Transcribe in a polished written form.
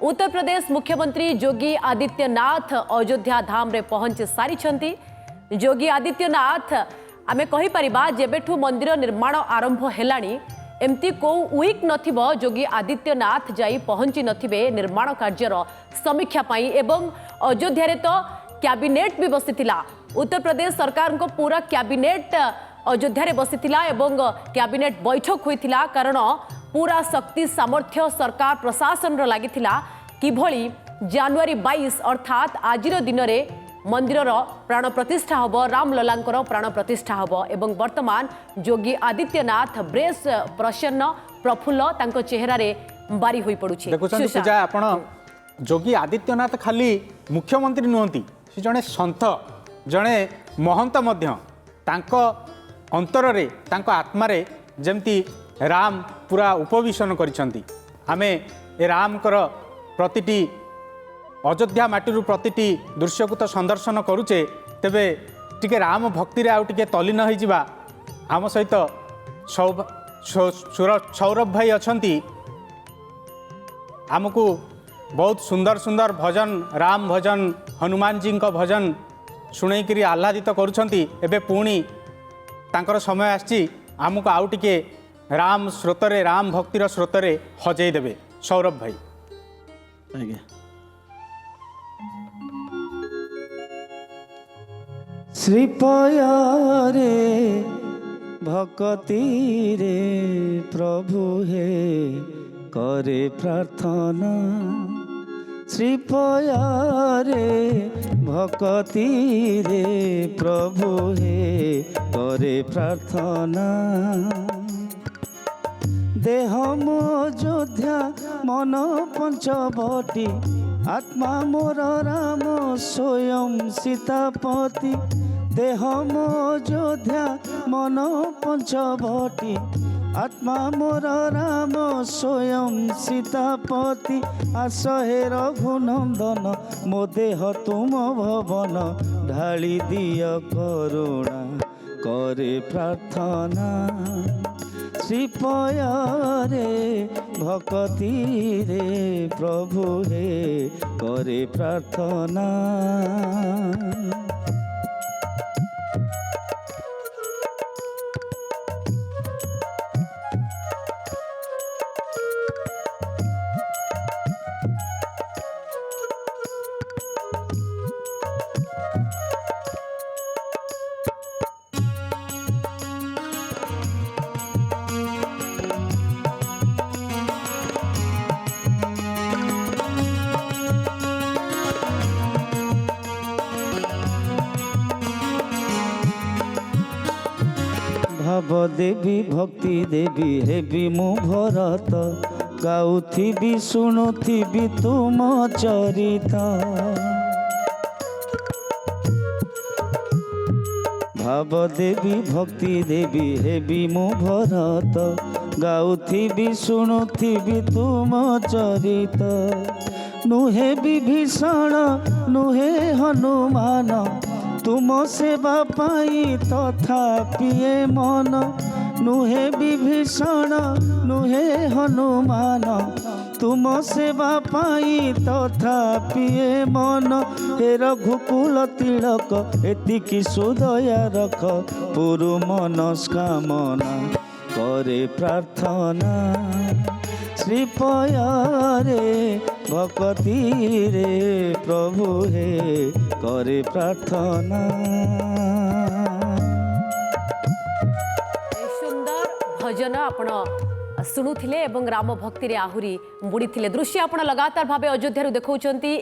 उत्तर प्रदेश मुख्यमंत्री योगी आदित्यनाथ अयोध्या धाम रे पहुंच सारी। योगी आदित्यनाथ आमे कहि परिबा जेबेठु मंदिर निर्माण आरंभ हेलानी एमती को वीक नथिबो योगी आदित्यनाथ जाई पहुंची नथिबे निर्माण कार्यर समीक्षा पाई। एवं अयोध्या रे तो कैबिनेट भी बसिथिला। उत्तर प्रदेश सरकार को पूरा कैबिनेट अयोध्या रे बसिथिला एवं कैबिनेट बैठक होइथिला कारण पूरा शक्ति सामर्थ्य सरकार प्रशासन रो लागिथिला किभली जनवरी 22 अर्थात आजिर दिन रे मंदिर प्राण प्रतिष्ठा हम रामललांकर प्राण प्रतिष्ठा हम। एवं वर्तमान योगी आदित्यनाथ बेस प्रसन्न प्रफुल्ल तांको चेहरा रे बारी होई पडुछि। देखुछन पूजा आपण योगी आदित्यनाथ खाली मुख्यमंत्री नुहंती से जने संत जने महंत मध्य तांको अंतर रे तांको आत्मा रे जेमती राम पूरा उपवेशन करिसंती। आमे ए राम कर प्रतिटी अयोध्या माटी प्रतिटी दृश्य को तो संदर्शन करुचे तेबे टिके राम भक्ति रे आउ टिके तलीन हो जिबा। आम सहित सौरभ भाई अछंती आमको बहुत सुंदर सुंदर भजन राम भजन हनुमान जी का भजन शुणैकरी आह्लादित करुछंती। एबे पुणी तांकर समय आछि आमको आउ टिके राम स्रोतरे राम भक्तिर स्रोतरे हजई देबे सौरभ भाई। आज्ञा श्रीपय रे भक्ति रे प्रभु हे करे प्रार्थना। श्रीपय रे भक्ति रे प्रभु हे करे प्रार्थना। देह मोयोध्या मन पंचवटी आत्मा मोर राम स्वयं सीतापति। देह मोयोध्या मन पंचवटी आत्मा मोर राम स्वयं सीतापति। आस हे रघुनंदन मो देह तुम भवन ढाली दिय करुणा करे प्रार्थना। श्रीपय रे भक्ति रे प्रभु हे करे प्रार्थना। भाव देवी भक्ति देवी हेबी मु भरत गाउथिबी शुणुथिबी तुम चरित। भाव देवी भक्ति देवी हेबी मु भरत गाउथिबी शुणुथिबी तुम चरित। नुहे विभीषण नुहे हनुमान तुम सेवा पाई तथापिए मन। नुहे विभीषण नुहे हनुमान तुम सेवा पाई तथापिए मन। हे रघुकुल तिलक एतिकी सुदया रख पुरु मनस्कामना करे प्रार्थना। श्रीपय रे भक्ति रे प्रभु हे करे प्रार्थना। सुंदर भजन आपण शुणुथिले एवं राम भक्ति रे आहुरी बुड़ी थिले दृश्य आपण लगातार भावे अयोध्या देखौछंती।